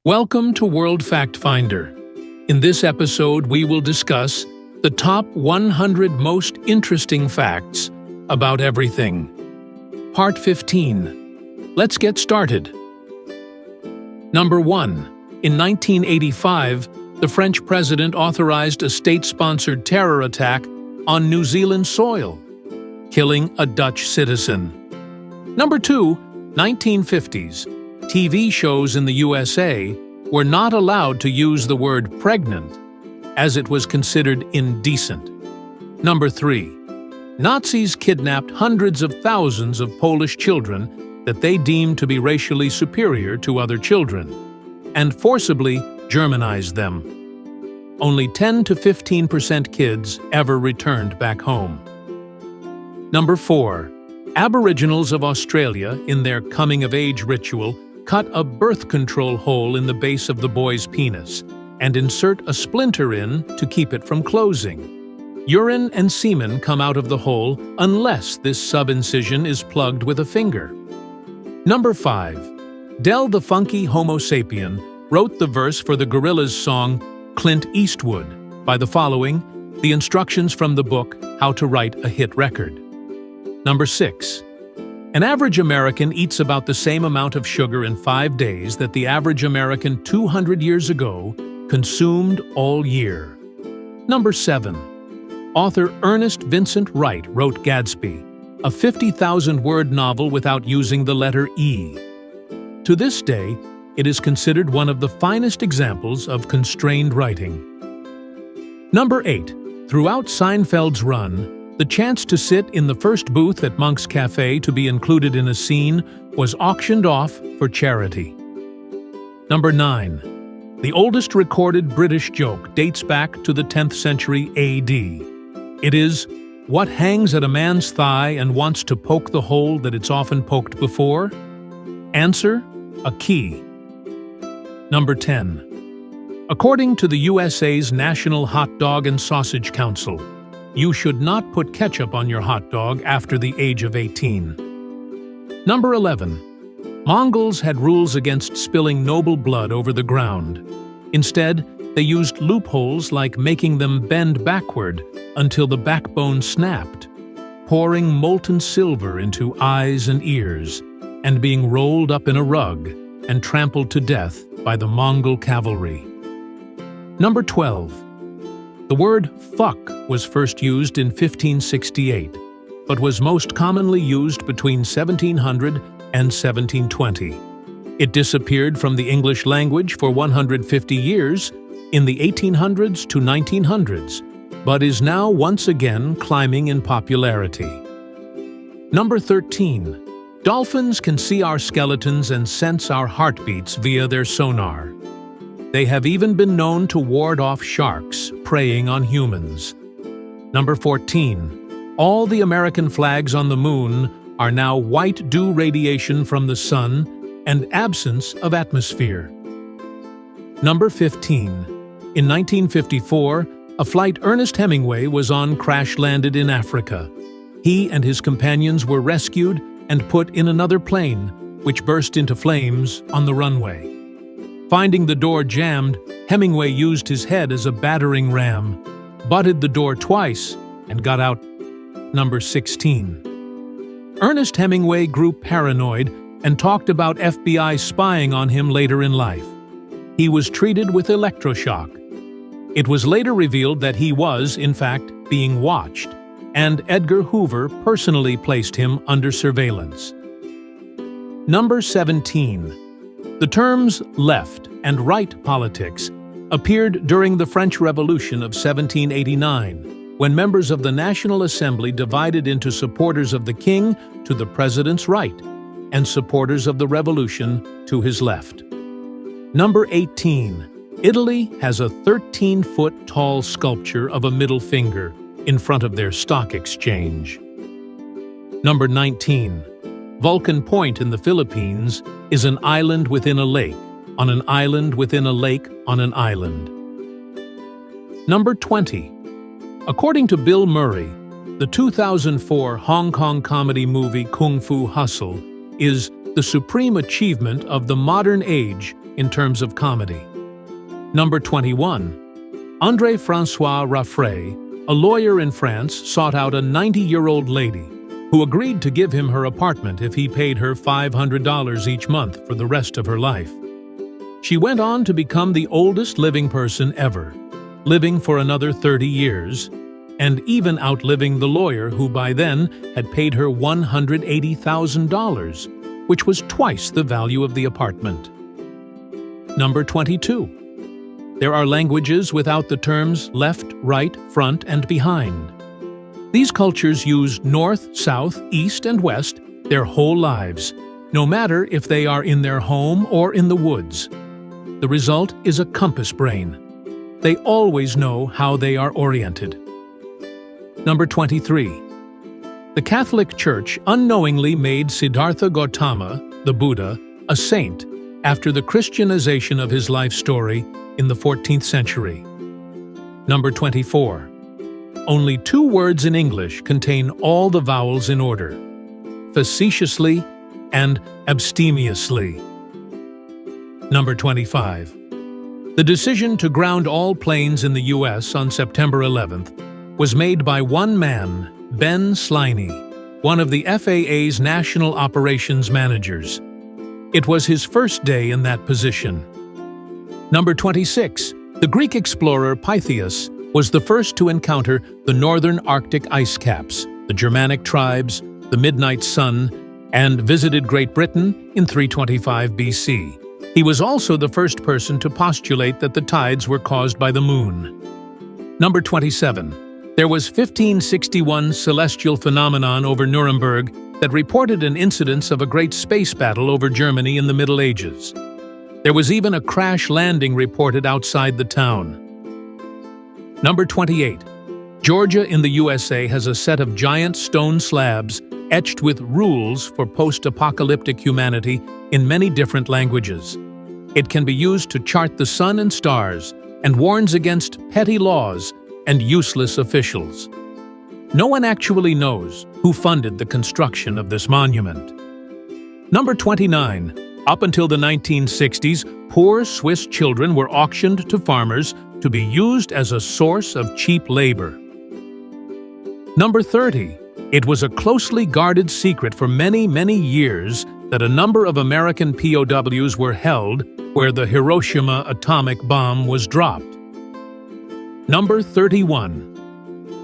Welcome to World Fact Finder. In this episode, we will discuss the top 100 most interesting facts about everything. Part 15. Let's get started. Number 1. In 1985, the French president authorized a state-sponsored terror attack on New Zealand soil, killing a Dutch citizen. Number 2. 1950s. TV shows in the USA were not allowed to use the word pregnant, as it was considered indecent. Number 3. Nazis kidnapped hundreds of thousands of Polish children that they deemed to be racially superior to other children, and forcibly Germanized them. Only 10 to 15% kids ever returned back home. Number 4. Aboriginals of Australia, in their coming-of-age ritual, cut a birth control hole in the base of the boy's penis and insert a splinter in to keep it from closing. Urine and semen come out of the hole unless this sub-incision is plugged with a finger. Number 5. Del the Funky Homo Sapien wrote the verse for the Gorillaz song Clint Eastwood by the following, the instructions from the book How to Write a Hit Record. Number 6. An average American eats about the same amount of sugar in 5 days that the average American 200 years ago consumed all year. Number 7. Author Ernest Vincent Wright wrote Gadsby, a 50,000-word novel without using the letter E. To this day, it is considered one of the finest examples of constrained writing. Number 8. Throughout Seinfeld's run, the chance to sit in the first booth at Monk's Cafe to be included in a scene was auctioned off for charity. Number 9. The oldest recorded British joke dates back to the 10th century AD. It is, "What hangs at a man's thigh and wants to poke the hole that it's often poked before?" Answer: a key. Number 10. According to the USA's National Hot Dog and Sausage Council, you should not put ketchup on your hot dog after the age of 18. Number 11. Mongols had rules against spilling noble blood over the ground. Instead, they used loopholes like making them bend backward until the backbone snapped, pouring molten silver into eyes and ears, and being rolled up in a rug and trampled to death by the Mongol cavalry. Number 12. The word fuck was first used in 1568, but was most commonly used between 1700 and 1720. It disappeared from the English language for 150 years in the 1800s to 1900s, but is now once again climbing in popularity. Number 13. Dolphins can see our skeletons and sense our heartbeats via their sonar. They have even been known to ward off sharks preying on humans. Number 14. All the American flags on the moon are now white dew radiation from the sun and absence of atmosphere. Number 15. In 1954, a flight Ernest Hemingway was on crash-landed in Africa. He and his companions were rescued and put in another plane, which burst into flames on the runway. Finding the door jammed, Hemingway used his head as a battering ram, butted the door twice, and got out. Number 16. Ernest Hemingway grew paranoid and talked about FBI spying on him later in life. He was treated with electroshock. It was later revealed that he was, in fact, being watched, and Edgar Hoover personally placed him under surveillance. Number 17. The terms left and right politics appeared during the French Revolution of 1789, when members of the National Assembly divided into supporters of the king to the president's right and supporters of the revolution to his left. Number 18. Italy has a 13-foot-tall sculpture of a middle finger in front of their stock exchange. Number 19. Vulcan Point in the Philippines is an island within a lake, on an island within a lake on an island. Number 20. According to Bill Murray, the 2004 Hong Kong comedy movie Kung Fu Hustle is the supreme achievement of the modern age in terms of comedy. Number 21. André-François Raffray, a lawyer in France, sought out a 90-year-old lady who agreed to give him her apartment if he paid her $500 each month for the rest of her life. She went on to become the oldest living person ever, living for another 30 years, and even outliving the lawyer who by then had paid her $180,000, which was twice the value of the apartment. Number 22. There are languages without the terms left, right, front, and behind. These cultures use north, south, east, and west their whole lives, no matter if they are in their home or in the woods. The result is a compass brain. They always know how they are oriented. Number 23. The Catholic Church unknowingly made Siddhartha Gautama, the Buddha, a saint after the Christianization of his life story in the 14th century. Number 24. Only 2 words in English contain all the vowels in order: facetiously and abstemiously. Number 25. The decision to ground all planes in the U.S. on September 11th was made by one man, Ben Sliney, one of the FAA's national operations managers. It was his first day in that position. Number 26. The Greek explorer Pytheas was the first to encounter the northern Arctic ice caps, the Germanic tribes, the midnight sun, and visited Great Britain in 325 BC. He was also the first person to postulate that the tides were caused by the moon. Number 27. There was 1561 celestial phenomenon over Nuremberg that reported an incidence of a great space battle over Germany in the Middle Ages. There was even a crash landing reported outside the town. Number 28. Georgia in the USA has a set of giant stone slabs etched with rules for post-apocalyptic humanity in many different languages. It can be used to chart the sun and stars and warns against petty laws and useless officials. No one actually knows who funded the construction of this monument. Number 29. Up until the 1960s, poor Swiss children were auctioned to farmers to be used as a source of cheap labor. Number 30. It was a closely guarded secret for many, many years that a number of American POWs were held where the Hiroshima atomic bomb was dropped. Number 31.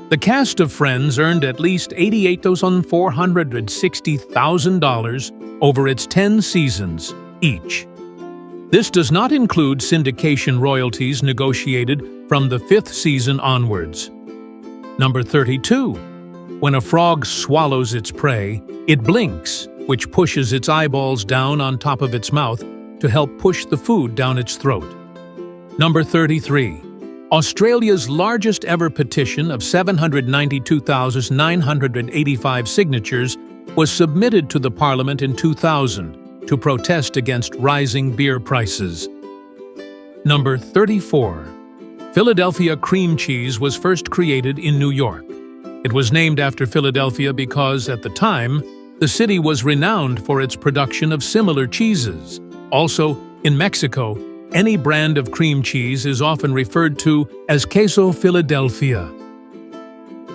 The cast of Friends earned at least $88,460,000 over its 10 seasons each. This does not include syndication royalties negotiated from the 5th season onwards. Number 32. When a frog swallows its prey, it blinks, which pushes its eyeballs down on top of its mouth to help push the food down its throat. Number 33. Australia's largest ever petition of 792,985 signatures was submitted to the Parliament in 2000 to protest against rising beer prices. Number 34. Philadelphia cream cheese was first created in New York. It was named after Philadelphia because, at the time, the city was renowned for its production of similar cheeses. Also, in Mexico, any brand of cream cheese is often referred to as Queso Philadelphia.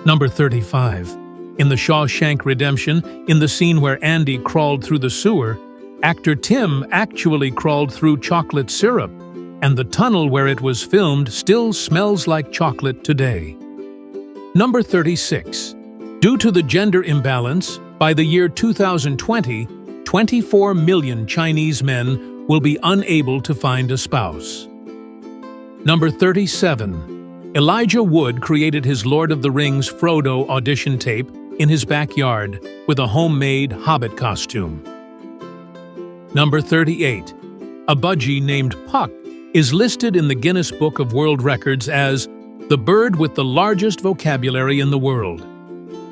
Number 35. In The Shawshank Redemption, in the scene where Andy crawled through the sewer, actor Tim actually crawled through chocolate syrup, and the tunnel where it was filmed still smells like chocolate today. Number 36. Due to the gender imbalance, by the year 2020, 24 million Chinese men will be unable to find a spouse. Number 37. Elijah Wood created his Lord of the Rings Frodo audition tape in his backyard with a homemade Hobbit costume. Number 38. A budgie named Puck is listed in the Guinness Book of World Records as the bird with the largest vocabulary in the world.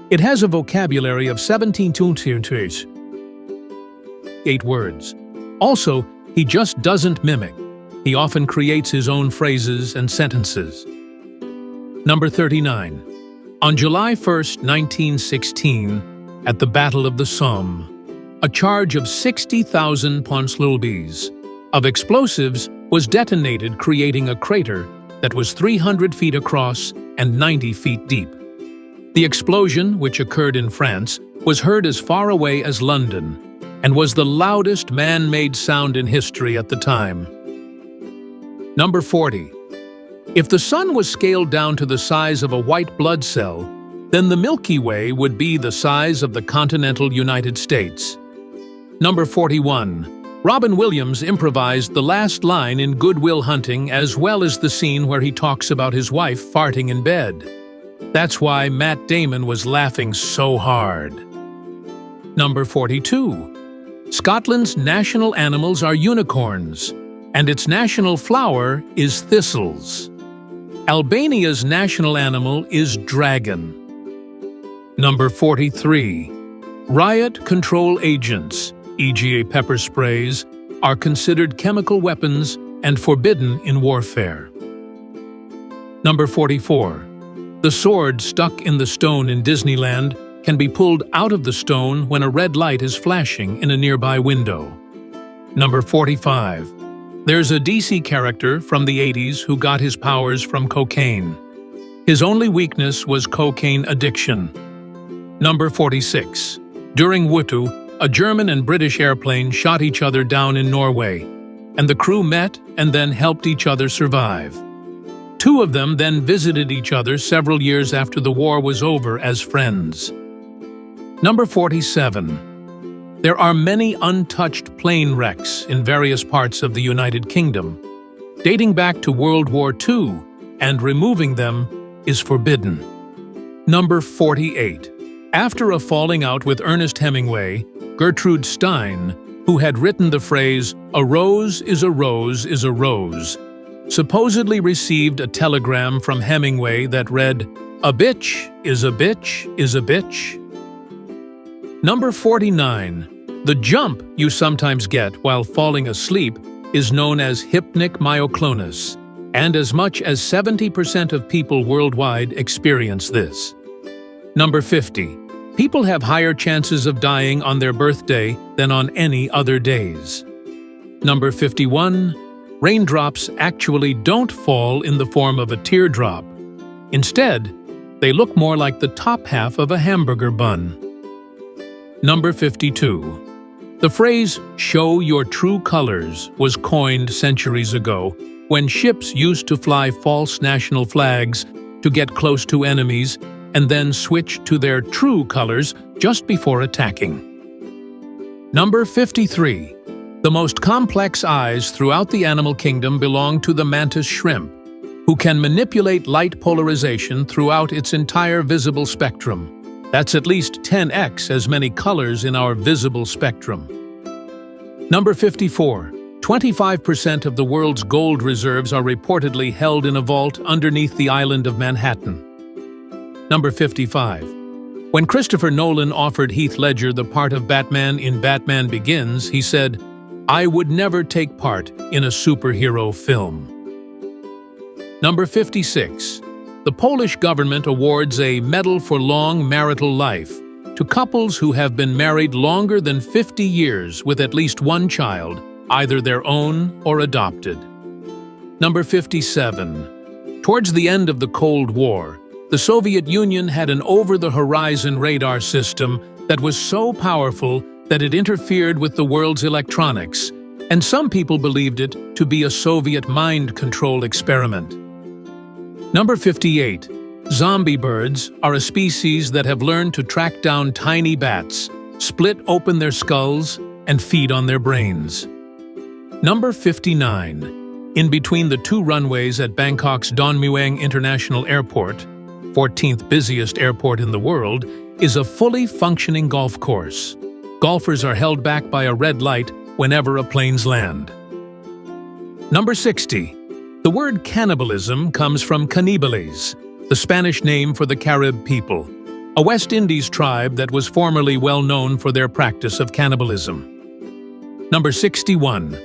It has a vocabulary of 17.8 words. Also, he just doesn't mimic. He often creates his own phrases and sentences. Number 39. On July 1, 1916, at the Battle of the Somme, a charge of 60,000 Ponslulbes, of explosives was detonated, creating a crater that was 300 feet across and 90 feet deep. The explosion, which occurred in France, was heard as far away as London and was the loudest man-made sound in history at the time. Number 40. If the Sun was scaled down to the size of a white blood cell, then the Milky Way would be the size of the continental United States. Number 41. Robin Williams improvised the last line in Good Will Hunting, as well as the scene where he talks about his wife farting in bed. That's why Matt Damon was laughing so hard. Number 42. Scotland's national animals are unicorns, and its national flower is thistles. Albania's national animal is dragon. Number 43. Riot control agents, e.g. pepper sprays, are considered chemical weapons and forbidden in warfare. Number 44. The sword stuck in the stone in Disneyland can be pulled out of the stone when a red light is flashing in a nearby window. Number 45. There's a DC character from the 80s who got his powers from cocaine. His only weakness was cocaine addiction. Number 46. During Wutu, a German and British airplane shot each other down in Norway, and the crew met and then helped each other survive. Two of them then visited each other several years after the war was over as friends. Number 47. There are many untouched plane wrecks in various parts of the United Kingdom, dating back to World War II, and removing them is forbidden. Number 48. After a falling out with Ernest Hemingway, Gertrude Stein, who had written the phrase, "A rose is a rose is a rose," supposedly received a telegram from Hemingway that read, "A bitch is a bitch is a bitch." Number 49. The jump you sometimes get while falling asleep is known as hypnic myoclonus, and as much as 70% of people worldwide experience this. Number 50. People have higher chances of dying on their birthday than on any other days. Number 51. Raindrops actually don't fall in the form of a teardrop. Instead, they look more like the top half of a hamburger bun. Number 52. The phrase, "show your true colors," was coined centuries ago when ships used to fly false national flags to get close to enemies and then switch to their true colors just before attacking. Number 53. The most complex eyes throughout the animal kingdom belong to the mantis shrimp, who can manipulate light polarization throughout its entire visible spectrum. That's at least 10x as many colors in our visible spectrum. Number 54. 25% of the world's gold reserves are reportedly held in a vault underneath the island of Manhattan. Number 55. When Christopher Nolan offered Heath Ledger the part of Batman in Batman Begins, he said, "I would never take part in a superhero film." Number 56. The Polish government awards a Medal for Long Marital Life to couples who have been married longer than 50 years with at least one child, either their own or adopted. Number 57. Towards the end of the Cold War, the Soviet Union had an over-the-horizon radar system that was so powerful that it interfered with the world's electronics, and some people believed it to be a Soviet mind control experiment. Number 58. Zombie birds are a species that have learned to track down tiny bats, split open their skulls, and feed on their brains. Number 59. In between the two runways at Bangkok's Don Mueang International Airport, 14th busiest airport in the world, is a fully functioning golf course. Golfers are held back by a red light whenever a planes land. Number 60. The word cannibalism comes from caníbales, the Spanish name for the Carib people, a West Indies tribe that was formerly well known for their practice of cannibalism. Number 61.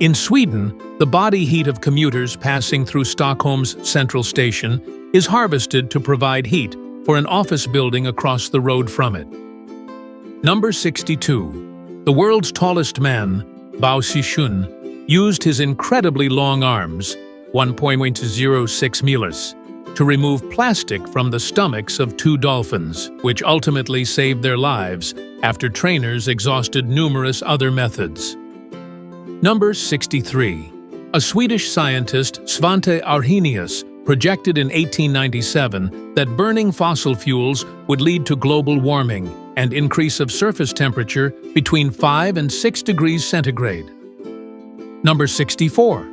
In Sweden, the body heat of commuters passing through Stockholm's central station is harvested to provide heat for an office building across the road from it. Number 62. The world's tallest man, Bao Xishun, used his incredibly long arms, 1.06 meters, to remove plastic from the stomachs of 2 dolphins, which ultimately saved their lives after trainers exhausted numerous other methods. Number 63. A Swedish scientist, Svante Arrhenius, projected in 1897 that burning fossil fuels would lead to global warming and increase of surface temperature between 5 and 6 degrees centigrade. Number 64.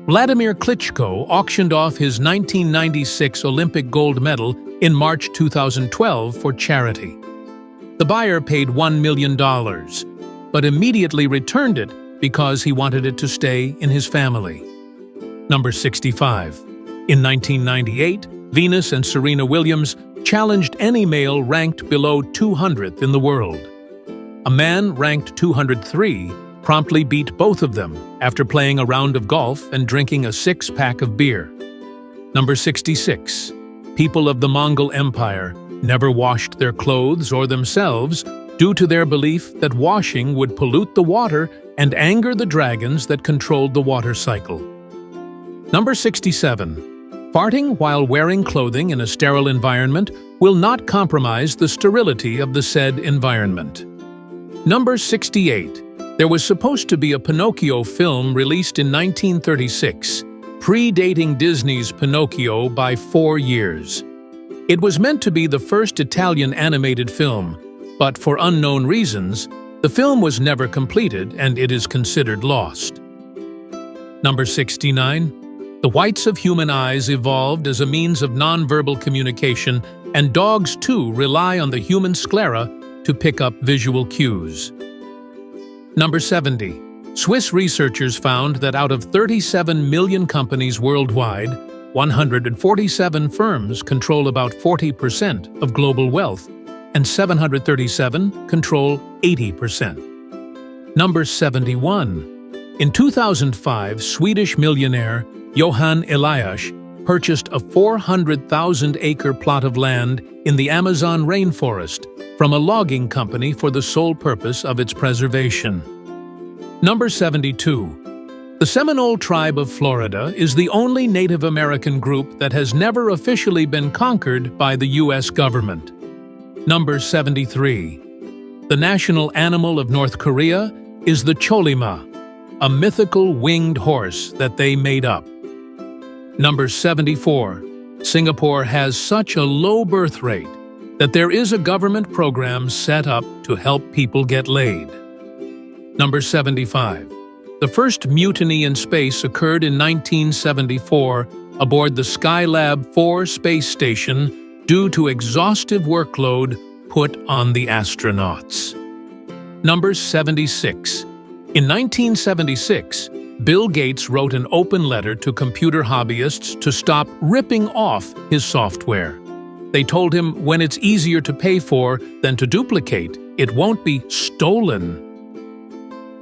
Vladimir Klitschko auctioned off his 1996 Olympic gold medal in March 2012 for charity. The buyer paid $1 million, but immediately returned it because he wanted it to stay in his family. Number 65. In 1998, Venus and Serena Williams challenged any male ranked below 200th in the world. A man ranked 203 promptly beat both of them after playing a round of golf and drinking a 6-pack of beer. Number 66. People of the Mongol Empire never washed their clothes or themselves due to their belief that washing would pollute the water and anger the dragons that controlled the water cycle. Number 67. Farting while wearing clothing in a sterile environment will not compromise the sterility of the said environment. Number 68. There was supposed to be a Pinocchio film released in 1936, predating Disney's Pinocchio by 4 years. It was meant to be the first Italian animated film, but for unknown reasons, the film was never completed and it is considered lost. Number 69. The whites of human eyes evolved as a means of nonverbal communication, and dogs too rely on the human sclera to pick up visual cues. Number 70. Swiss researchers found that out of 37 million companies worldwide, 147 firms control about 40% of global wealth, and 737 control 80%. Number 71. In 2005, Swedish millionaire Johan Elias purchased a 400,000-acre plot of land in the Amazon rainforest from a logging company for the sole purpose of its preservation. Number 72. The Seminole tribe of Florida is the only Native American group that has never officially been conquered by the U.S. government. Number 73. The national animal of North Korea is the Cholima, a mythical winged horse that they made up. Number 74. Singapore has such a low birth rate that there is a government program set up to help people get laid. Number 75. The first mutiny in space occurred in 1974 aboard the Skylab 4 space station due to exhaustive workload put on the astronauts. Number 76. In 1976, Bill Gates wrote an open letter to computer hobbyists to stop ripping off his software. They told him when it's easier to pay for than to duplicate, it won't be stolen.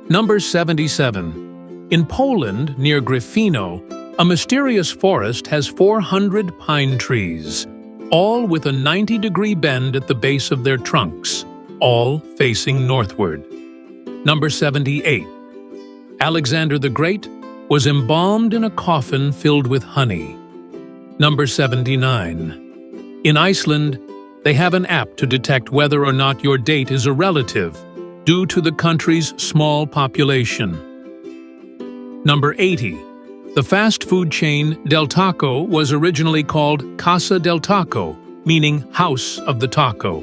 Number 77. In Poland, near Gryfino, a mysterious forest has 400 pine trees, all with a 90-degree bend at the base of their trunks, all facing northward. Number 78. Alexander the Great was embalmed in a coffin filled with honey. Number 79. In Iceland, they have an app to detect whether or not your date is a relative due to the country's small population. Number 80. The fast food chain Del Taco was originally called Casa del Taco, meaning House of the Taco.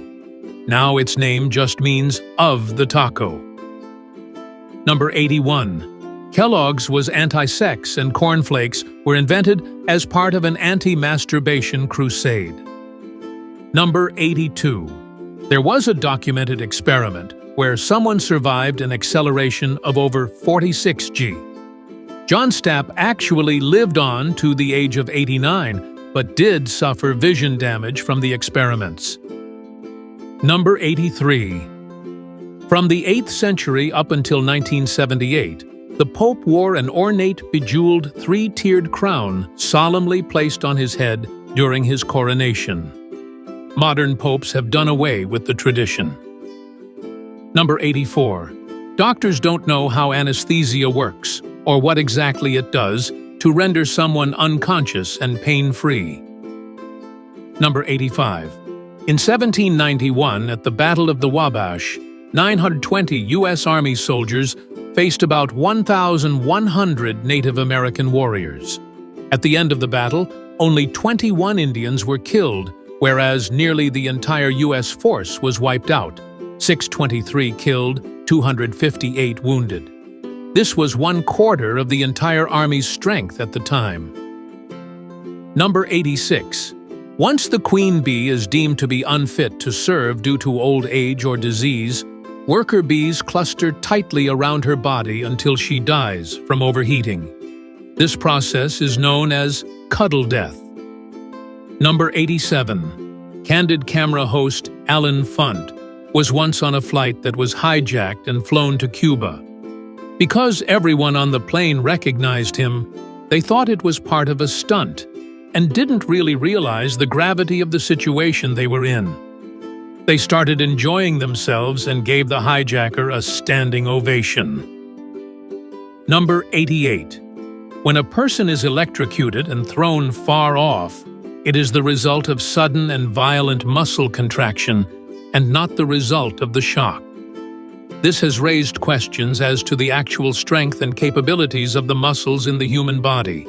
Now its name just means of the taco. Number 81. Kellogg's was anti-sex and cornflakes were invented as part of an anti-masturbation crusade. Number 82. There was a documented experiment where someone survived an acceleration of over 46 G. John Stapp actually lived on to the age of 89, but did suffer vision damage from the experiments. Number 83. From the 8th century up until 1978, the Pope wore an ornate, bejeweled, 3-tiered crown solemnly placed on his head during his coronation. Modern popes have done away with the tradition. Number 84. Doctors don't know how anesthesia works, or what exactly it does to render someone unconscious and pain-free. Number 85. In 1791, at the Battle of the Wabash, 920 U.S. Army soldiers faced about 1,100 Native American warriors. At the end of the battle, only 21 Indians were killed, whereas nearly the entire U.S. force was wiped out, 623 killed, 258 wounded. This was 1/4 of the entire Army's strength at the time. Number 86. Once the queen bee is deemed to be unfit to serve due to old age or disease, worker bees cluster tightly around her body until she dies from overheating. This process is known as cuddle death. Number 87. Candid camera host Alan Funt was once on a flight that was hijacked and flown to Cuba. Because everyone on the plane recognized him, they thought it was part of a stunt and didn't really realize the gravity of the situation they were in. They started enjoying themselves and gave the hijacker a standing ovation. Number 88. When a person is electrocuted and thrown far off, it is the result of sudden and violent muscle contraction and not the result of the shock. This has raised questions as to the actual strength and capabilities of the muscles in the human body.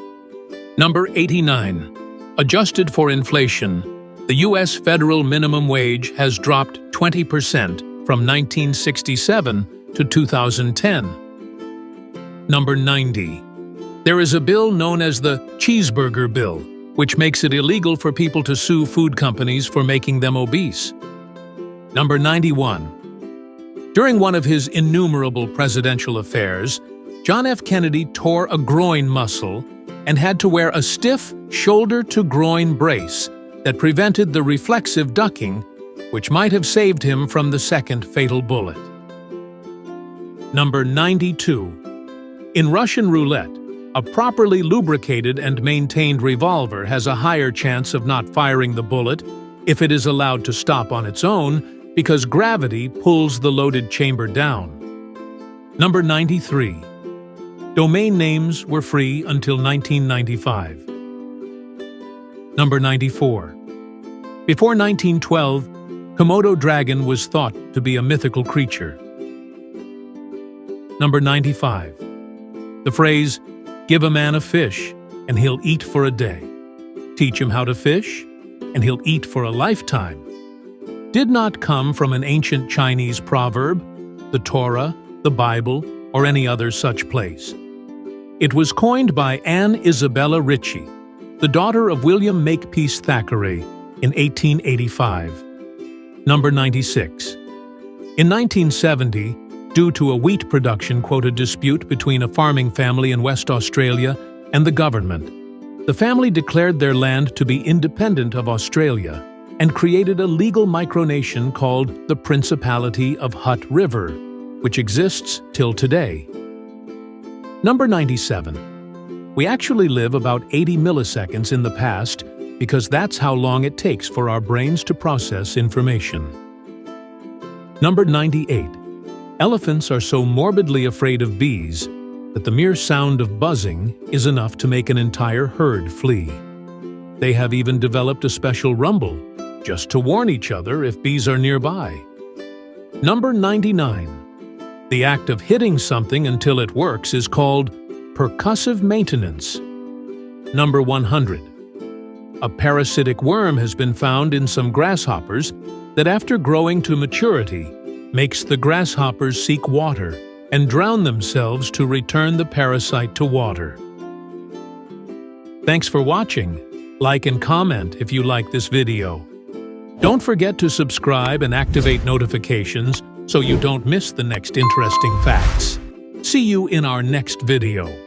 Number 89. Adjusted for inflation, the U.S. federal minimum wage has dropped 20% from 1967 to 2010. Number 90. There is a bill known as the Cheeseburger Bill, which makes it illegal for people to sue food companies for making them obese. Number 91. During one of his innumerable presidential affairs, John F. Kennedy tore a groin muscle and had to wear a stiff shoulder-to-groin brace that prevented the reflexive ducking, which might have saved him from the second fatal bullet. Number 92. In Russian roulette, a properly lubricated and maintained revolver has a higher chance of not firing the bullet if it is allowed to stop on its own because gravity pulls the loaded chamber down. Number 93. Domain names were free until 1995. Number 94. Before 1912, Komodo dragon was thought to be a mythical creature. Number 95. The phrase, "Give a man a fish, and he'll eat for a day. Teach him how to fish, and he'll eat for a lifetime," did not come from an ancient Chinese proverb, the Torah, the Bible, or any other such place. It was coined by Anne Isabella Ritchie, the daughter of William Makepeace Thackeray, in 1885. Number 96. In 1970, due to a wheat production quota dispute between a farming family in West Australia and the government, the family declared their land to be independent of Australia and created a legal micronation called the Principality of Hutt River, which exists till today. Number 97. We actually live about 80 milliseconds in the past because that's how long it takes for our brains to process information. Number 98. Elephants are so morbidly afraid of bees that the mere sound of buzzing is enough to make an entire herd flee. They have even developed a special rumble just to warn each other if bees are nearby. Number 99. The act of hitting something until it works is called percussive maintenance. Number 100. A parasitic worm has been found in some grasshoppers that after growing to maturity makes the grasshoppers seek water and drown themselves to return the parasite to water. Thanks for watching. Like and comment if you like this video. Don't forget to subscribe and activate notifications so you don't miss the next interesting facts. See you in our next video.